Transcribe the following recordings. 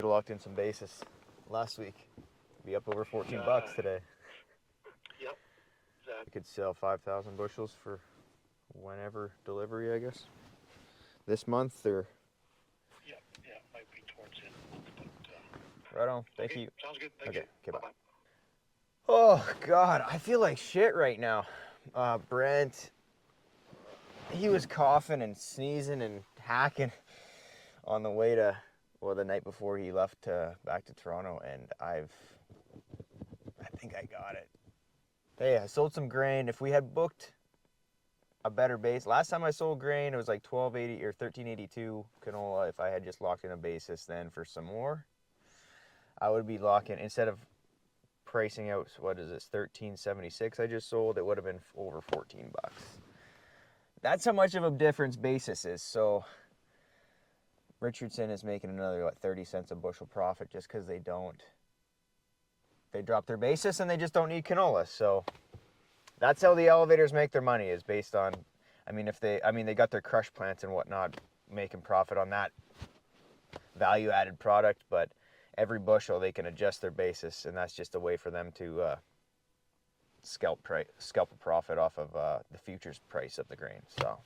Locked in some basis last week. Be up over 14 bucks today. Yep. We could sell 5,000 bushels for whenever delivery, I guess. This month or. Yeah, might be towards the end of the month. But, Right on. Thank okay, you. Sounds good. Thank you. Okay, bye. Bye-bye. Oh God, I feel like shit right now. Brent, he was coughing and sneezing and hacking on the way to, well, the night before he left back to Toronto, and I think I got it. Hey, I sold some grain. If we had booked a better base, last time I sold grain, it was like 1280 or 1382 canola. If I had just locked in a basis then for some more, I would be locking, instead of pricing out, what is this, 1376 I just sold, it would have been over 14 bucks. That's how much of a difference basis is. So Richardson is making another, what, 30 cents a bushel profit just because they drop their basis and they just don't need canola. So that's how the elevators make their money, is based on, they got their crush plants and whatnot making profit on that value added product, but every bushel they can adjust their basis, and that's just a way for them to scalp a profit off of the futures price of the grain. So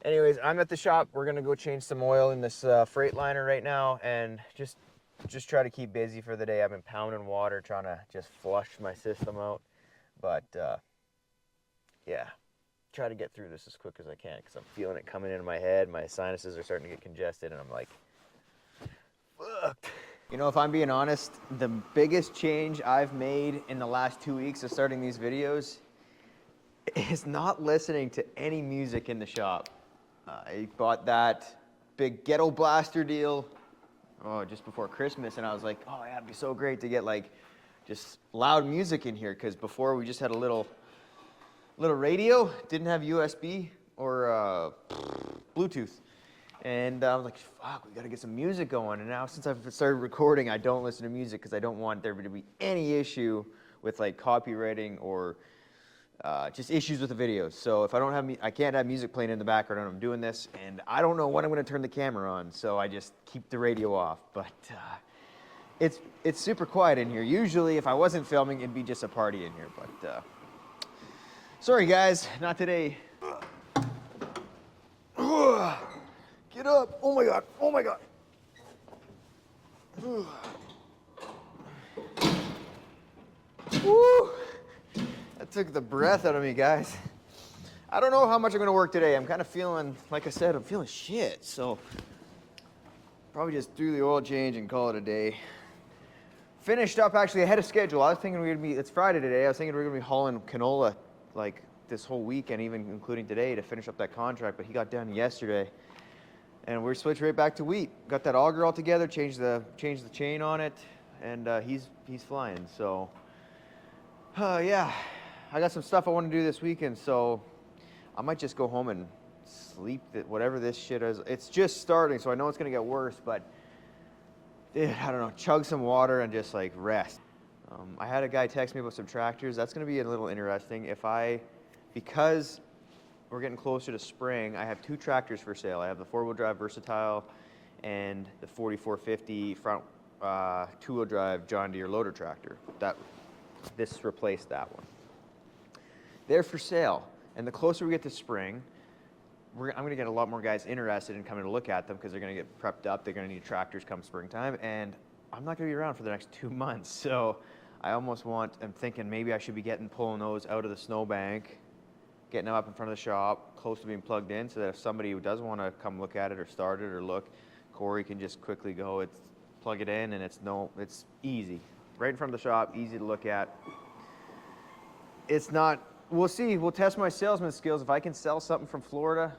anyways, I'm at the shop. We're gonna go change some oil in this Freightliner right now, and just try to keep busy for the day. I've been pounding water, trying to just flush my system out, but yeah, try to get through this as quick as I can, because I'm feeling it coming into my head. My sinuses are starting to get congested, and I'm like, fuck. You know, if I'm being honest, the biggest change I've made in the last 2 weeks of starting these videos is not listening to any music in the shop. I bought that big ghetto blaster deal just before Christmas, and I was like, oh yeah, it'd be so great to get like just loud music in here, because before we just had a little radio, didn't have USB or Bluetooth. And I was like, fuck, we gotta get some music going. And now since I've started recording, I don't listen to music because I don't want there to be any issue with like copywriting or just issues with the videos. So if I don't have, I can't have music playing in the background when I'm doing this, and I don't know when I'm gonna turn the camera on, so I just keep the radio off. But it's super quiet in here. Usually if I wasn't filming, it'd be just a party in here, but sorry guys, not today. Get up. Oh my God. Oh my God. Woo. That took the breath out of me, guys. I don't know how much I'm going to work today. I'm kind of feeling, like I said, I'm feeling shit. So probably just do the oil change and call it a day. Finished up actually ahead of schedule. I was thinking it's Friday today. I was thinking we were going to be hauling canola like this whole weekend, even including today, to finish up that contract. But he got done yesterday. And we're switched right back to wheat. Got that auger all together, changed the chain on it, and he's flying. So, yeah, I got some stuff I want to do this weekend. So, I might just go home and sleep. Whatever this shit is, it's just starting, so I know it's gonna get worse. But, dude, I don't know. Chug some water and just like rest. I had a guy text me about some tractors. That's gonna be a little interesting. Because we're getting closer to spring, I have 2 tractors for sale. I have the 4-wheel drive Versatile and the 4450 front 2-wheel drive John Deere loader tractor. This replaced that one. They're for sale, and the closer we get to spring, I'm going to get a lot more guys interested in coming to look at them, because they're going to get prepped up. They're going to need tractors come springtime, and I'm not going to be around for the next 2 months. So I'm thinking maybe I should be pulling those out of the snowbank, getting them up in front of the shop, close to being plugged in, so that if somebody who does want to come look at it or start it or look, Corey can just quickly go, plug it in, and it's easy. Right in front of the shop, easy to look at. It's not, we'll see, we'll test my salesman skills. If I can sell something from Florida,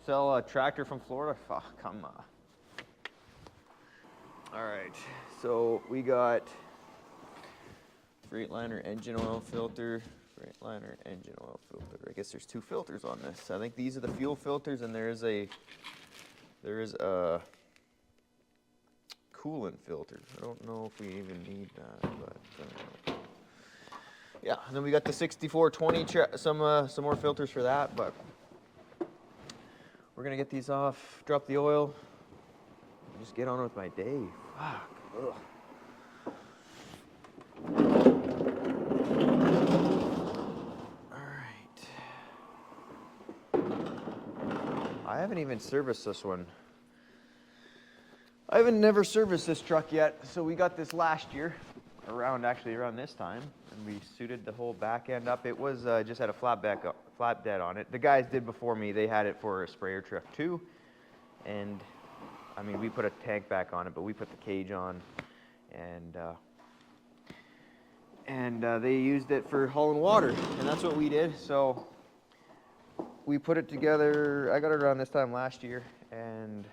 sell a tractor from Florida, come on. All right, so we got Freightliner engine oil filter, Freightliner engine oil filter. I guess there's 2 filters on this. I think these are the fuel filters, and there is a coolant filter. I don't know if we even need that, but yeah. And then we got the 6420, some more filters for that, but we're gonna get these off, drop the oil, and just get on with my day. Fuck. Ugh. Alright. I haven't even serviced this one. I haven't never serviced this truck yet, so we got this last year, around this time, and we suited the whole back end up. It was just had a flatbed on it. The guys did before me, they had it for a sprayer trip too, and I mean, we put a tank back on it, but we put the cage on, and they used it for hauling water, and that's what we did. So we put it together. I got it around this time last year, and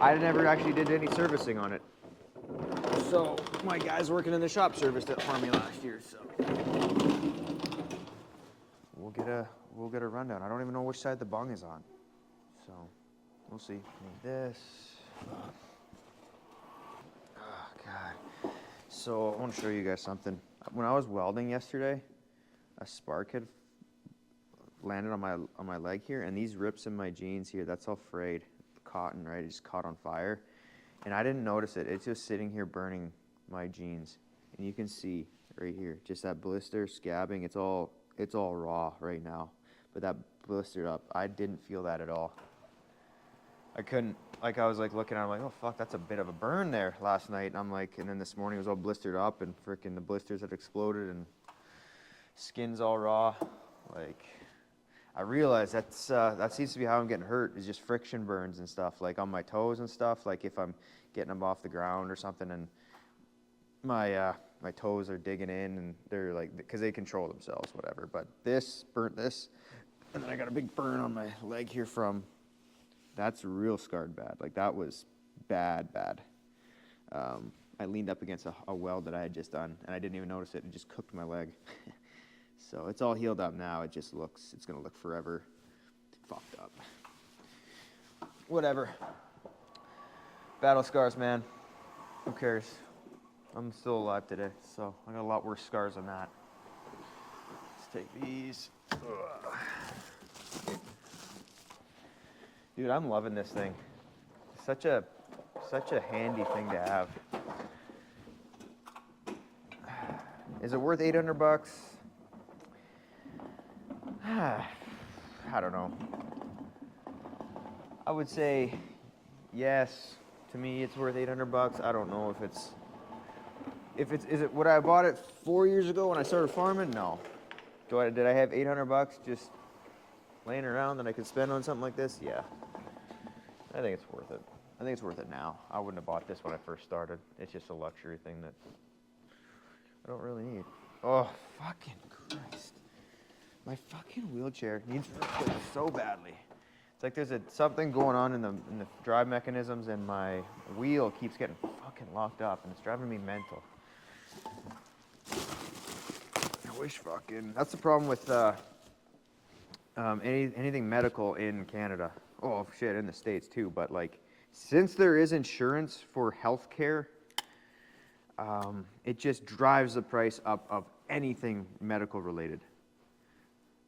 I never actually did any servicing on it. So my guys working in the shop serviced it for me last year. So we'll get a rundown. I don't even know which side the bung is on. So we'll see. Need this. Oh God. So I want to show you guys something. When I was welding yesterday, a spark had landed on my leg here, and these rips in my jeans here, that's all frayed. Cotton, right? It just caught on fire, and I didn't notice it. It's just sitting here burning my jeans, and you can see right here just that blister scabbing. It's all raw right now, but that blistered up. I didn't feel that at all. I couldn't, like, I was like looking at it, I'm like, oh fuck, that's a bit of a burn there last night. And I'm like, and then this morning it was all blistered up, and freaking the blisters had exploded, and skin's all raw. Like, I realize that seems to be how I'm getting hurt, is just friction burns and stuff, like on my toes and stuff. Like if I'm getting them off the ground or something, and my toes are digging in, and they're like, because they control themselves, whatever. But this burnt this, and then I got a big burn on my leg here from. That's real scarred bad. Like that was bad. I leaned up against a weld that I had just done, and I didn't even notice it. It just cooked my leg. So it's all healed up now. It just looks, it's gonna look forever fucked up. Whatever. Battle scars, man. Who cares? I'm still alive today, so I got a lot worse scars than that. Let's take these. Ugh. Dude, I'm loving this thing. Such a handy thing to have. Is it worth $800? I don't know. I would say yes. To me, it's worth $800. I don't know is it what I bought it 4 years ago when I started farming? No. Did I have $800 just laying around that I could spend on something like this? Yeah. I think it's worth it. I think it's worth it now. I wouldn't have bought this when I first started. It's just a luxury thing that I don't really need. Oh, fucking Christ. My fucking wheelchair needs replaced so badly. It's like there's something going on in the drive mechanisms, and my wheel keeps getting fucking locked up, and it's driving me mental. I wish fucking... That's the problem with anything medical in Canada. Oh shit, in the States too, but like, since there is insurance for healthcare, it just drives the price up of anything medical related.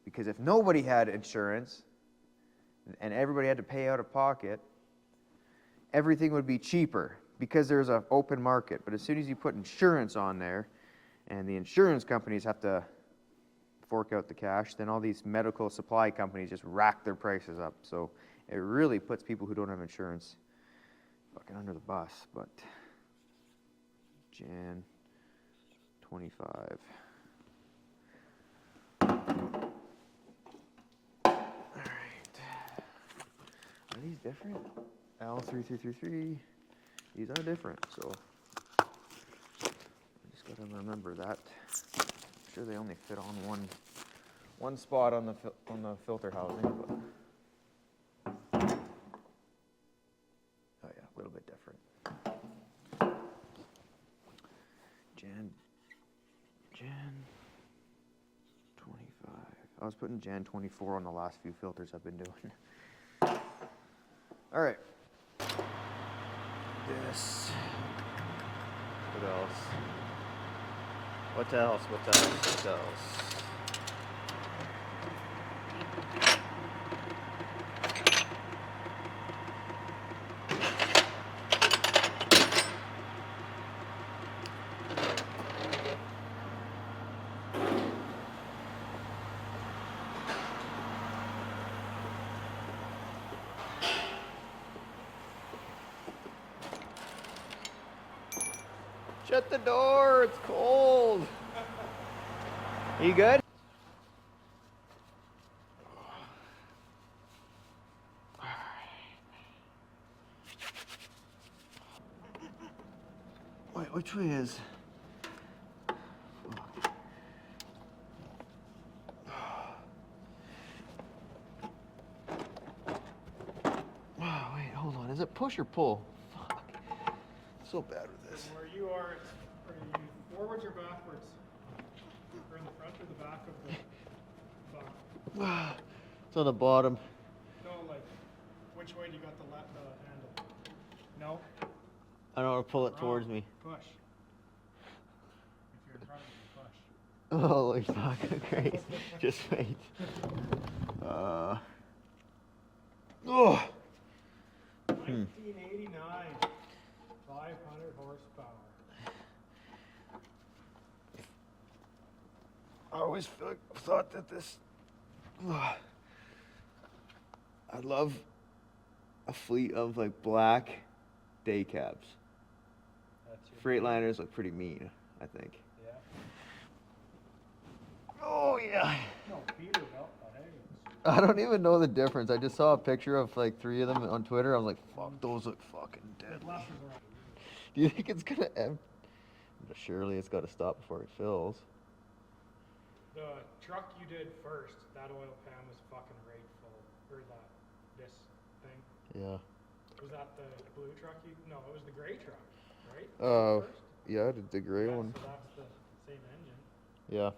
Because if nobody had insurance and everybody had to pay out of pocket, everything would be cheaper because there's an open market. But as soon as you put insurance on there, and the insurance companies have to fork out the cash, then all these medical supply companies just rack their prices up. So it really puts people who don't have insurance fucking under the bus. But Jan 25. Alright. Are these different? L3333. These are different, so I just gotta remember that. I'm sure they only fit on one spot on the filter housing, but oh yeah, a little bit different. Jan 25. I was putting Jan 24 on the last few filters I've been doing. All right. This. What else? What else? What else? What else? Shut the door, it's cold. You good? Wait, which way is? Oh, wait, hold on. Is it push or pull? Fuck. So bad with this. Where you are, are you forwards or backwards? Or in the front or the back of the box? It's on the bottom. No, like, which way do you got the handle? No? I don't want to pull it towards me. Push. If you're in front of you, push. Oh, it's not great. Just wait. Oh. 1989, 500 horsepower. I always thought that this. I'd love a fleet of like black day cabs. Freightliners look pretty mean, I think. Yeah. Oh yeah. No, Peterbilt, but hey. I don't even know the difference. I just saw a picture of like 3 of them on Twitter. I was like, fuck, those look fucking dead. Do you think it's gonna end? Surely it's got to stop before it fills. The truck you did first, that oil pan was fucking right full. Or this thing. Yeah. Was that the blue truck no, it was the gray truck, right? First? Yeah, the gray Yeah, one. so that's the same engine. Yeah.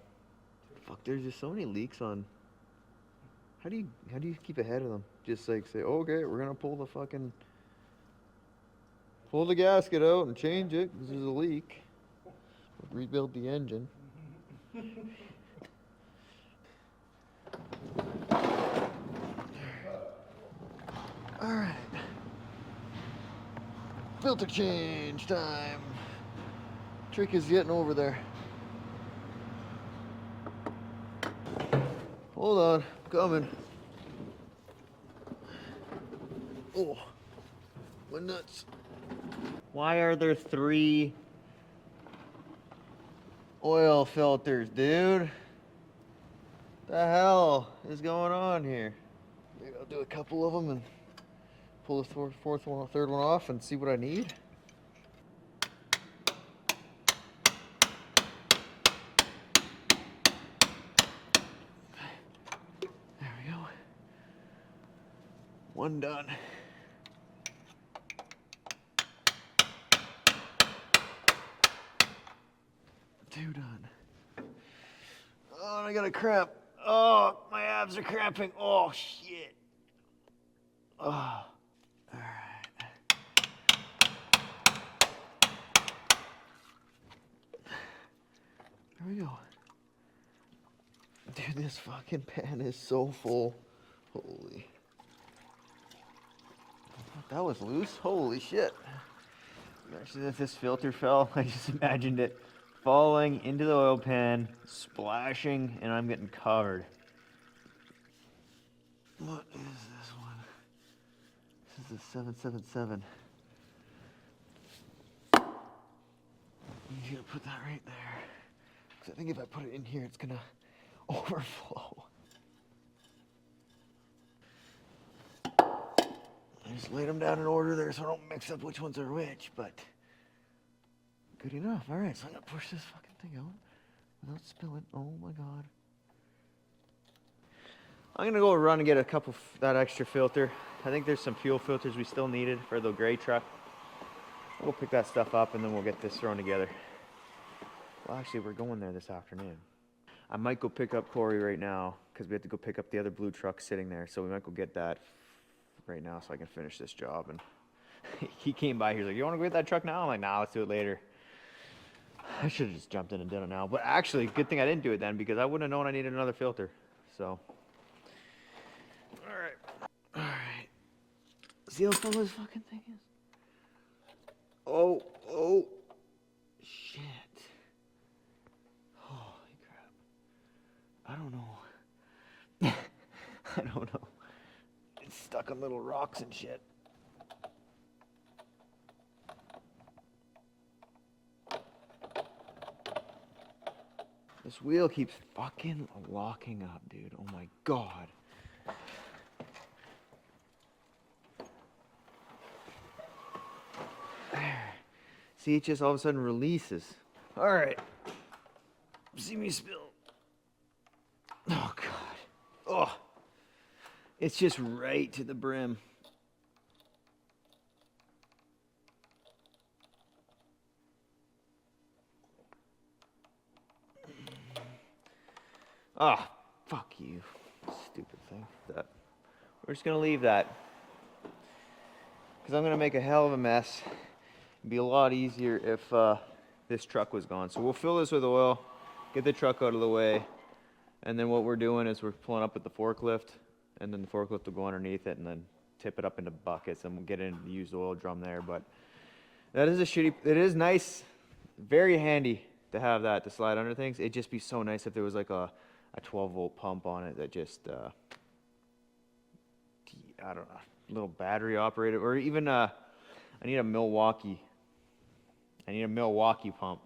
Fuck, there's just so many leaks on. How do you keep ahead of them? Just like say, okay, we're gonna pull the gasket out and change it because there's a leak. Rebuild the engine. All right. Filter change time. Trick is getting over there. Hold on, coming. Oh, my nuts. Why are there 3 oil filters, dude? The hell is going on here? Maybe I'll do a couple of them and pull the third one off and see what I need. There we go. 1 done. 2 done. Oh, and I got a cramp. Oh, my abs are cramping. Oh, shit. Oh, all right. There we go. Dude, this fucking pan is so full. Holy. That was loose? Holy shit. Imagine if this filter fell. I just imagined it falling into the oil pan, splashing, and I'm getting covered. What is this one? This is a 777. I'm gonna put that right there. Because I think if I put it in here, it's gonna overflow. I just laid them down in order there so I don't mix up which ones are which, but good enough. All right, so I'm gonna push this fucking thing out without spilling. Oh my God. I'm gonna go run and get a couple that extra filter. I think there's some fuel filters we still needed for the gray truck. We'll pick that stuff up and then we'll get this thrown together. Well, actually, we're going there this afternoon. I might go pick up Corey right now because we have to go pick up the other blue truck sitting there. So we might go get that right now so I can finish this job. And he came by, he was like, you want to go get that truck now? I'm like, nah, let's do it later. I should have just jumped in and done it now. But actually, good thing I didn't do it then because I wouldn't have known I needed another filter. So, all right. See how full this fucking thing is? Oh, shit. Holy crap. I don't know. I don't know. It's stuck on little rocks and shit. This wheel keeps fucking locking up, dude. Oh my god. See, it just all of a sudden releases. All right. See me spill. Oh god. Oh. It's just right to the brim. Oh, fuck you. Stupid thing. That. We're just gonna leave that. Because I'm gonna make a hell of a mess. It'd be a lot easier if this truck was gone. So we'll fill this with oil, get the truck out of the way, and then what we're doing is we're pulling up with the forklift, and then the forklift will go underneath it and then tip it up into buckets, and we'll get in the used oil drum there. But that is it is nice, very handy to have that to slide under things. It'd just be so nice if there was like a 12-volt pump on it that just, I don't know, little battery operated, or even I need a Milwaukee pump.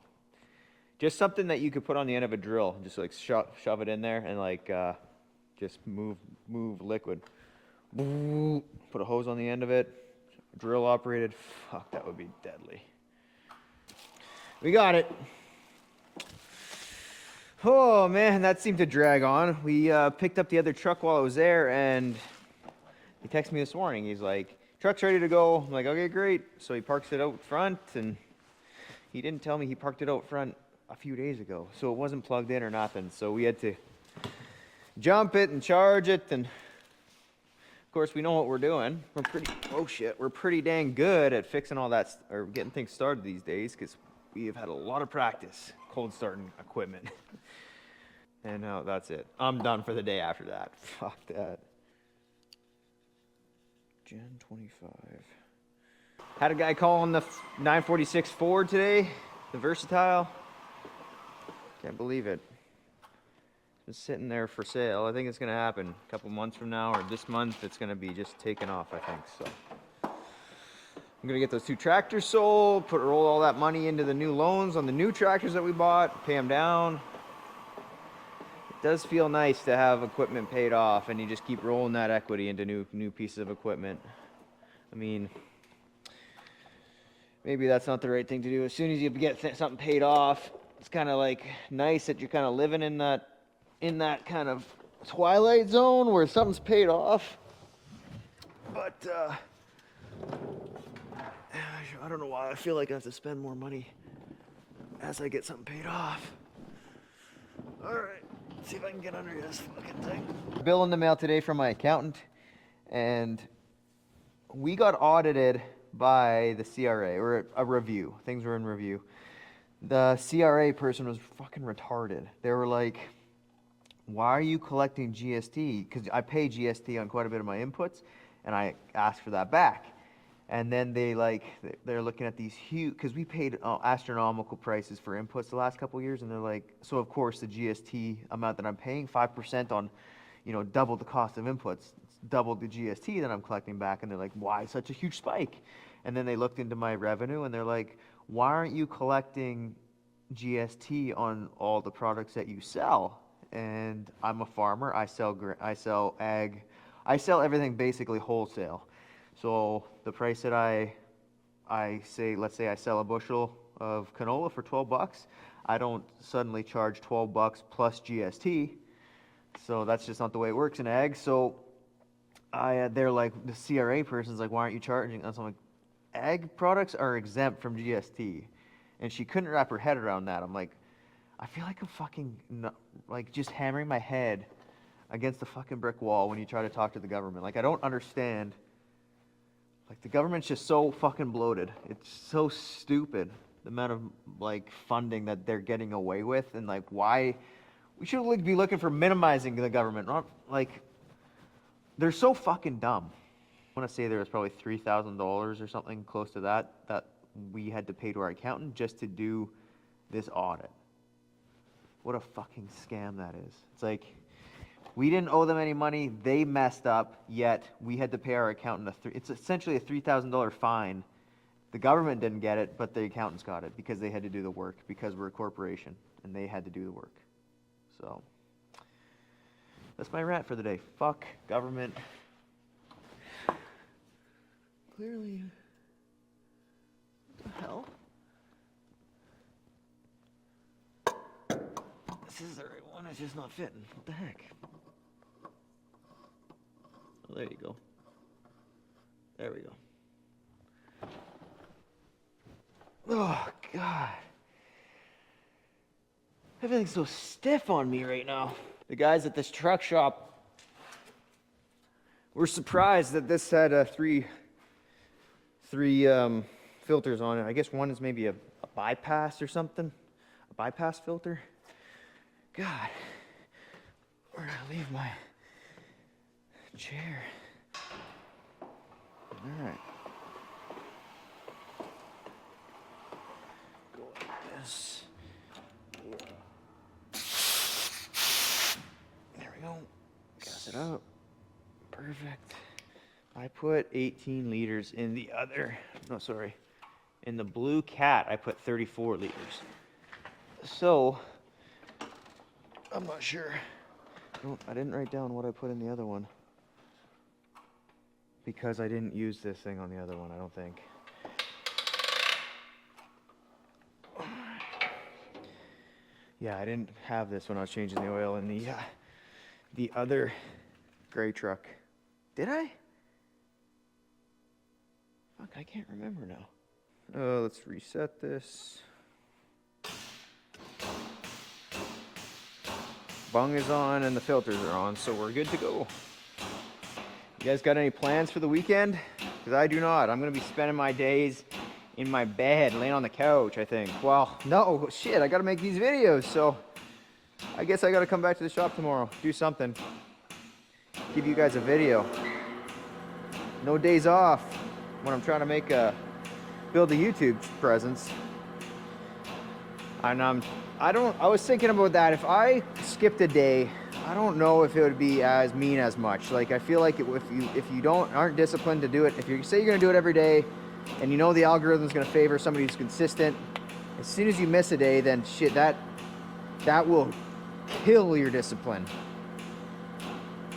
Just something that you could put on the end of a drill, just like shove it in there and like just move liquid. Put a hose on the end of it, drill operated. Fuck, that would be deadly. We got it. Oh man, that seemed to drag on. We picked up the other truck while I was there, and he texted me this morning. He's like, truck's ready to go. I'm like, okay, great. So he parks it out front, and he didn't tell me he parked it out front a few days ago. So it wasn't plugged in or nothing. So we had to jump it and charge it, and of course we know what we're doing. We're pretty dang good at fixing all that, or getting things started these days, because we have had a lot of practice cold starting equipment. And now that's it. I'm done for the day after that. Fuck that. Gen 25. Had a guy call on the 946 Ford today, the Versatile. Can't believe it. It's sitting there for sale. I think it's gonna happen a couple months from now, or this month. It's gonna be just taken off, I think. So I'm gonna get those 2 tractors sold, roll all that money into the new loans on the new tractors that we bought, pay them down. It does feel nice to have equipment paid off, and you just keep rolling that equity into new pieces of equipment. I mean, maybe that's not the right thing to do. As soon as you get something paid off, it's kind of like nice that you're kind of living in that kind of twilight zone where something's paid off. But I don't know why I feel like I have to spend more money as I get something paid off. All right. See if I can get under this fucking thing. Bill in the mail today from my accountant, and we got audited by the CRA, or a review. Things were in review. The CRA person was fucking retarded. They were like, why are you collecting GST? Because I pay GST on quite a bit of my inputs, and I asked for that back. And then they're looking at these huge, because we paid astronomical prices for inputs the last couple of years, and they're like, so of course the GST amount that I'm paying, 5% on, double the cost of inputs, it's double the GST that I'm collecting back, and they're like, why such a huge spike? And then they looked into my revenue, and they're like, why aren't you collecting GST on all the products that you sell? And I'm a farmer, I sell ag, I sell everything basically wholesale. So the price that let's say I sell a bushel of canola for $12, I don't suddenly charge $12 plus GST. So that's just not the way it works in ag. So they're like, the CRA person's like, why aren't you charging us? I'm like, ag products are exempt from GST. And she couldn't wrap her head around that. I'm like, I feel like I'm fucking, just hammering my head against the fucking brick wall when you try to talk to the government. Like, I don't understand. Like, the government's just so fucking bloated. It's so stupid, the amount of, funding that they're getting away with, and, why we should be looking for minimizing the government, not, they're so fucking dumb. I want to say there was probably $3,000 or something close to that we had to pay to our accountant just to do this audit. What a fucking scam that is. It's like, we didn't owe them any money, they messed up, yet we had to pay our accountant it's essentially a $3,000 fine. The government didn't get it, but the accountants got it because they had to do the work, because we're a corporation and they had to do the work. So that's my rant for the day. Fuck government. Clearly. What the hell? This is the right one, it's just not fitting. What the heck? Oh, there you go. There we go. Oh, God. Everything's so stiff on me right now. The guys at this truck shop were surprised that this had three filters on it. I guess one is maybe a bypass or something. A bypass filter. God, where did I leave my chair? All right. Go like this. There we go. Gas it out. Perfect. I put 18 liters in the other, no, sorry. In the blue cat, I put 34 liters. So, I'm not sure. I didn't write down what I put in the other one. Because I didn't use this thing on the other one, I don't think. Yeah, I didn't have this when I was changing the oil in the other gray truck. Did I? Fuck, I can't remember now. Let's reset this. Bung is on and the filters are on, so we're good to go. You guys got any plans for the weekend? Because I do not. I'm going to be spending my days in my bed, laying on the couch, I think. Well, no, shit, I got to make these videos, so I guess I got to come back to the shop tomorrow, do something. Give you guys a video. No days off when I'm trying to build a YouTube presence. And I was thinking about that. If I skipped a day, I don't know if it would be as mean as much. Like, I feel like if you aren't disciplined to do it, if you say you're gonna do it every day, and you know the algorithm's gonna favor somebody who's consistent, as soon as you miss a day, then shit, that will kill your discipline.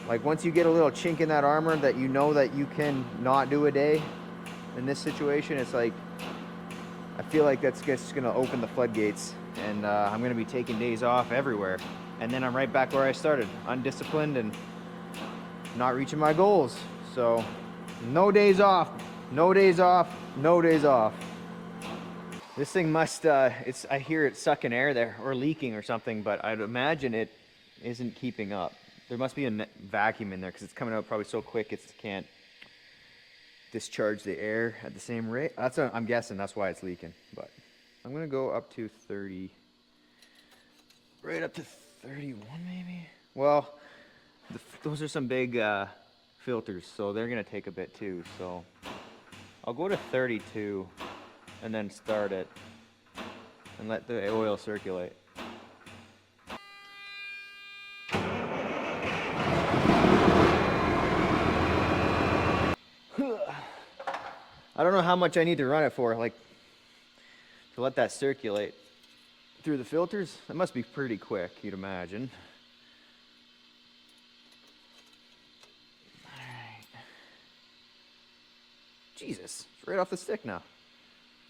Like, once you get a little chink in that armor that you know that you can not do a day in this situation, it's like, I feel like that's just gonna open the floodgates, and I'm gonna be taking days off everywhere. And then I'm right back where I started, undisciplined and not reaching my goals. So, no days off, no days off, no days off. This thing must, I hear it sucking air there, or leaking or something, but I'd imagine it isn't keeping up. There must be a vacuum in there, because it's coming out probably so quick it can't discharge the air at the same rate. I'm guessing that's why it's leaking. But I'm gonna go up to 30, right up to 31 maybe. Well, those are some big filters, so they're gonna take a bit too. So I'll go to 32 and then start it and let the oil circulate. I don't know how much I need to run it for, like, to let that circulate through the filters. That must be pretty quick, you'd imagine. All right. Jesus, it's right off the stick now.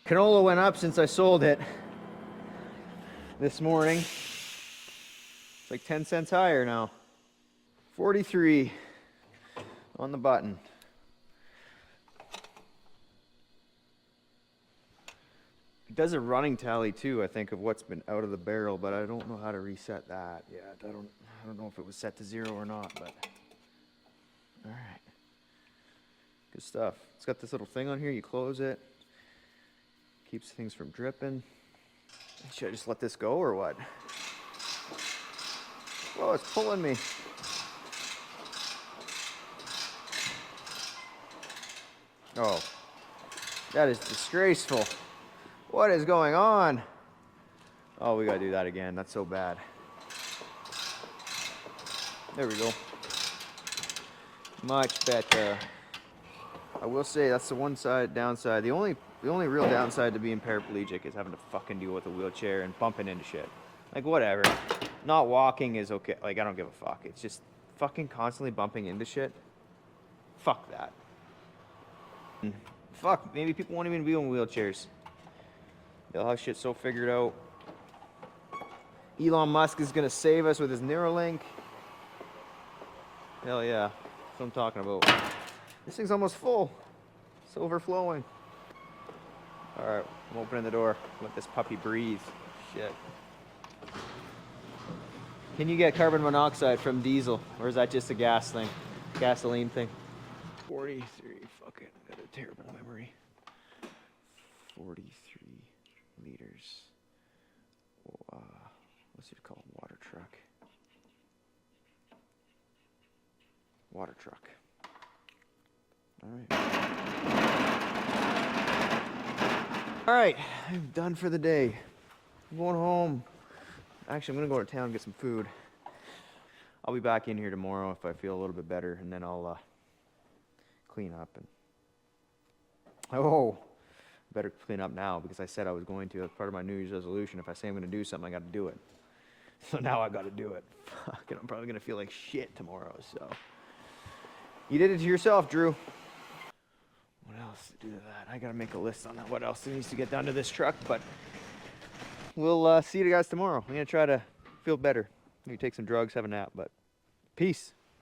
Canola went up since I sold it this morning. It's like 10 cents higher now. 43 on the button. It does a running tally too, I think, of what's been out of the barrel, but I don't know how to reset that yet. I don't know if it was set to 0 or not, but all right. Good stuff. It's got this little thing on here, you close it. Keeps things from dripping. Should I just let this go or what? Whoa, it's pulling me. Oh, that is disgraceful. What is going on? Oh, we gotta do that again. That's so bad. There we go. Much better. I will say that's the one downside. The only real downside to being paraplegic is having to fucking deal with a wheelchair and bumping into shit. Like, whatever. Not walking is okay. Like, I don't give a fuck. It's just fucking constantly bumping into shit. Fuck that. Fuck, maybe people won't even be in wheelchairs. They'll have shit so figured out. Elon Musk is gonna save us with his Neuralink. Hell yeah, that's what I'm talking about. This thing's almost full. It's overflowing. All right, I'm opening the door. Let this puppy breathe. Shit. Can you get carbon monoxide from diesel, or is that just a gas thing? Gasoline thing? 43, fuck it, I got a terrible memory. 43 liters. What's it called? Water truck. Water truck. All right, I'm done for the day. I'm going home. Actually, I'm gonna go to town and get some food. I'll be back in here tomorrow if I feel a little bit better, and then I'll clean up. And oh, better clean up now because I said I was going to. As part of my New Year's resolution, if I say I'm gonna do something, I got to do it. So now I got to do it. Fuck, and I'm probably gonna feel like shit tomorrow. So you did it to yourself, Drew. What else to do to that? I gotta make a list on that. What else needs to get done to this truck? But we'll see you guys tomorrow. I'm gonna try to feel better. Maybe take some drugs, have a nap. But peace.